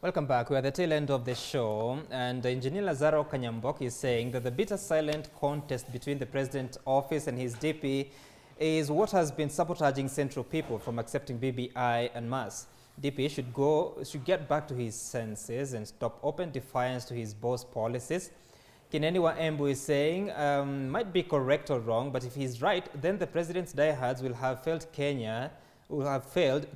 Welcome back. We are at the tail end of the show, and Engineer Lazaro Kanyambok is saying that the bitter silent contest between the president's office and his DP is what has been sabotaging Central people from accepting BBI en masse. DP should get back to his senses and stop open defiance to his boss policies. Kineniwa Embu is saying, might be correct or wrong, but if he's right, then the president's diehards will have failed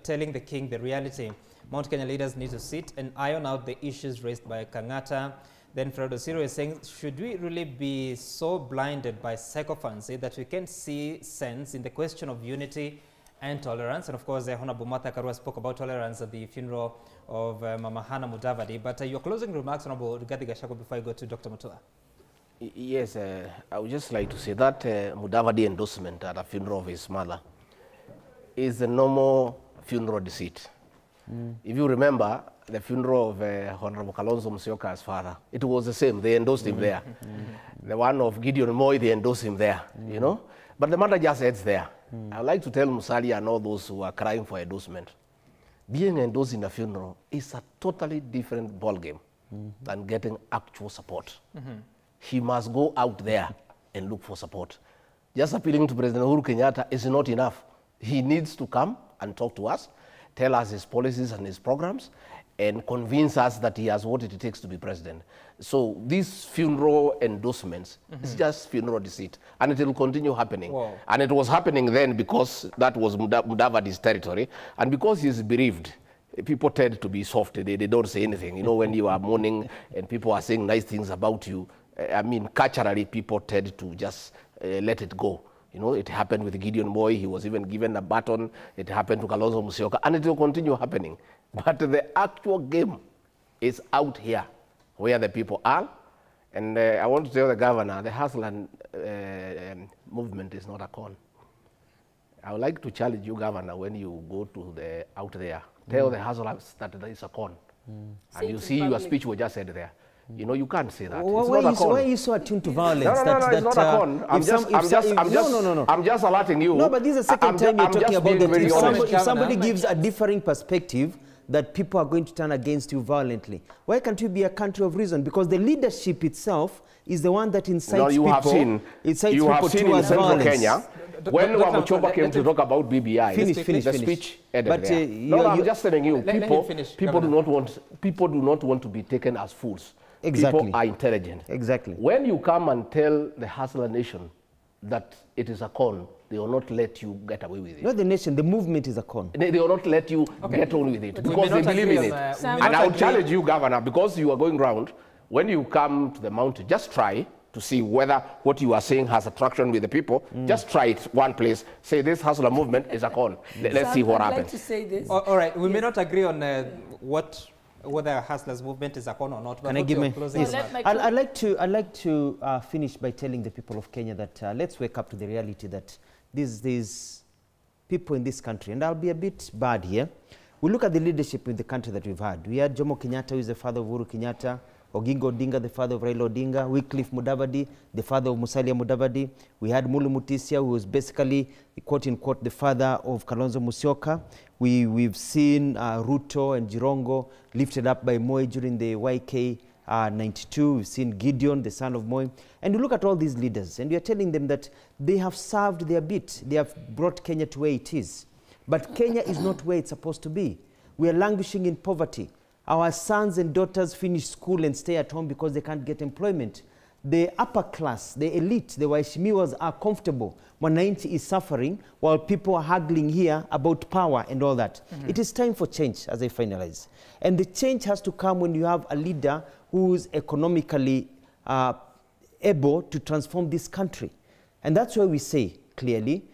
telling the king the reality. Mount Kenya leaders need to sit and iron out the issues raised by Kangata. Then Fredo Siro is saying, should we really be so blinded by psychophancy that we can't see sense in the question of unity and tolerance? And of course, Honorable Martha Karua spoke about tolerance at the funeral of Mama Hannah Mudavadi. But your closing remarks, Honorable Rigathi Gachagua, before I go to Dr. Mutua. Yes, I would just like to say that Mudavadi endorsement at the funeral of his mother is a normal funeral deceit. If you remember the funeral of Honorable Kalonzo Musyoka's father, it was the same. They endorsed him there. The one of Gideon Moi, they endorsed him there, you know. But the matter just ends there. I would like to tell Musalia and all those who are crying for endorsement, being endorsed in a funeral is a totally different ballgame than getting actual support. He must go out there and look for support. Just appealing to President Uhuru Kenyatta is not enough. He needs to come and talk to us, tell us his policies and his programs, and convince us that he has what it takes to be president. So these funeral endorsements is just funeral deceit, and it will continue happening. Whoa. And it was happening then because that was Mudavadi's territory, and because he's bereaved, people tend to be soft. They don't say anything. You know, when you are mourning and people are saying nice things about you, I mean, culturally, people tend to just let it go. You know, it happened with Gideon Moi. He was even given a baton. It happened to Kalonzo Musyoka, and it will continue happening. But the actual game is out here, where the people are. And I want to tell the governor, the Hustler movement is not a con. I would like to challenge you, governor, when you go to out there, tell the Hustlers that there is a con. And you see your speech was just said there. You know, you can't say that. Why are you so attuned to violence? No, it's not a con. I'm just alerting you. No, but this is the second time you're talking about that. If somebody gives a differing perspective, that people are going to turn against you violently. Why can't you be a country of reason? Because the leadership itself is the one that incites people. You have seen in Central Kenya, when Wamuchoba came to talk about BBI, the speech ended there. No, I'm just telling you, people do not want to be taken as fools. Exactly. People are intelligent. Exactly. When you come and tell the Hustler Nation that it is a con, they will not let you get away with it. Not the nation, the movement is a con. They will not let you get on with it because they believe in it. And I would challenge you, Governor, because you are going round, when you come to the mountain, just try to see whether what you are saying has attraction with the people. Just try it one place. Say this Hustler movement is a con. Let's see what happens. I'd like to say this. All right, we may not agree on whether a Hustlers movement is a con or not. But can I give my closing? Yes. I'd like to finish by telling the people of Kenya that let's wake up to the reality that these people in this country, and I'll be a bit bad here. We look at the leadership in the country that we've had. We had Jomo Kenyatta, who is the father of Uhuru Kenyatta, Oginga Odinga, the father of Raila Odinga, Wycliffe Mudavadi, the father of Musalia Mudavadi. We had Mulu Mutisia, who was basically, quote-unquote, the father of Kalonzo Musyoka. We've seen Ruto and Jirongo lifted up by Moi during the YK 92. We've seen Gideon, the son of Moi. And you look at all these leaders, and we are telling them that they have served their bit. They have brought Kenya to where it is. But Kenya is not where it's supposed to be. We are languishing in poverty. Our sons and daughters finish school and stay at home because they can't get employment. The upper class, the elite, the Waheshimiwas are comfortable. Mwananchi is suffering while people are haggling here about power and all that. It is time for change, as I finalize. And the change has to come when you have a leader who is economically able to transform this country. And that's why we say clearly,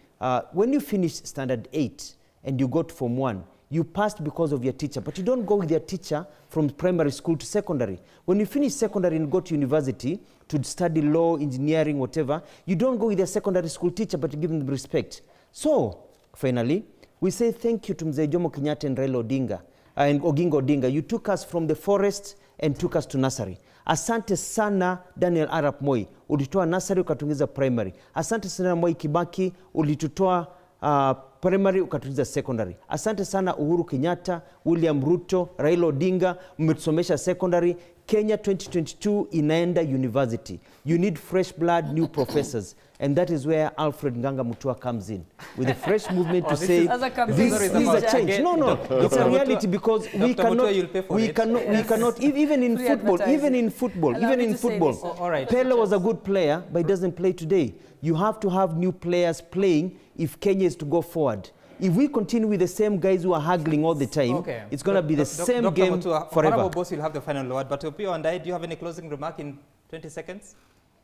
when you finish Standard 8 and you go to Form 1, you passed because of your teacher, but you don't go with your teacher from primary school to secondary. When you finish secondary and go to university to study law, engineering, whatever, you don't go with your secondary school teacher, but you give them respect. So, finally, we say thank you to Mzee Jomo Kenyatta and Raila Odinga and Oginga Odinga. You took us from the forest and took us to nursery. Asante sana Daniel Arap Moi, ulitoa nursery ukatuingiza primary. Asante sana Moi Kibaki, ulitutoa primary ukatuliza secondary. Asante sana Uhuru Kenyatta, William Ruto, Raila Odinga, mmetusomesha secondary. Kenya 2022 inaenda university. You need fresh blood, new professors. And that is where Alfred Nganga Mutua comes in with a fresh movement to say this is a change. No, it's a reality because we cannot, even in football, All right. Pele was a good player, but he doesn't play today. You have to have new players playing if Kenya is to go forward. If we continue with the same guys who are haggling all the time, it's going to be the same game forever. Honorable Boss, you'll have the final word. But Opio Andai, do you have any closing remark in 20 seconds?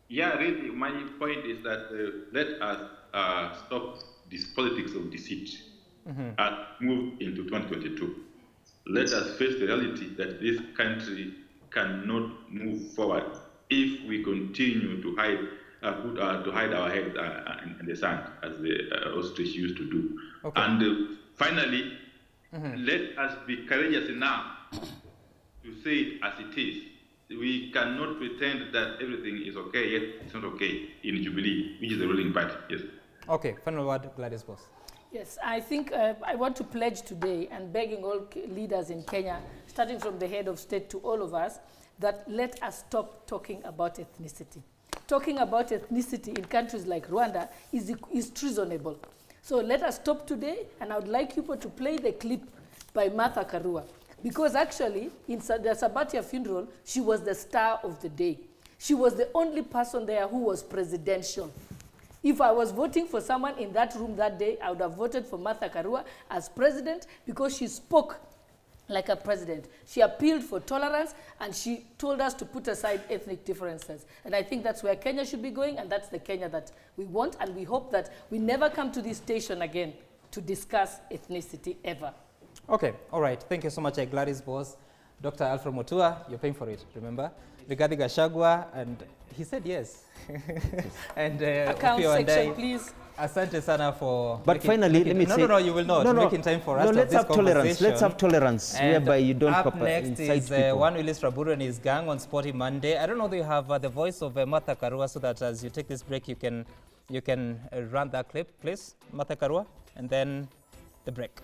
Yeah, really, my point is that let us stop this politics of deceit and move into 2022. Let us face the reality that this country cannot move forward if we continue to hide our heads in the sand, as the ostrich used to do. Okay. And finally, let us be courageous enough to say it as it is. We cannot pretend that everything is okay, yet it's not okay in Jubilee, which is the ruling party. Yes. Okay, final word, Gladys Boss. Yes, I think I want to pledge today and begging all leaders in Kenya, starting from the head of state to all of us, that let us stop talking about ethnicity. Talking about ethnicity in countries like Rwanda is treasonable. So let us stop today, and I would like you to play the clip by Martha Karua. Because actually, in the Sabatia funeral, she was the star of the day. She was the only person there who was presidential. If I was voting for someone in that room that day, I would have voted for Martha Karua as president because she spoke like a president. She appealed for tolerance, and she told us to put aside ethnic differences. And I think that's where Kenya should be going, and that's the Kenya that we want, and we hope that we never come to this station again to discuss ethnicity ever. Okay, all right. Thank you so much, Gladys Boss. Dr. Alfred Mutua, you're paying for it, remember? Rigathi Gachagua, and he said yes. And account section, please. Asante sana for... But finally, let me say... No, you will not. Making time for us to let's have tolerance. Let's have tolerance, and whereby you don't up next is people. One Willis Raburu and his gang on Sporty Monday. I don't know if you have the voice of Martha Karua, so that as you take this break, you can run that clip, please, Martha Karua, and then the break.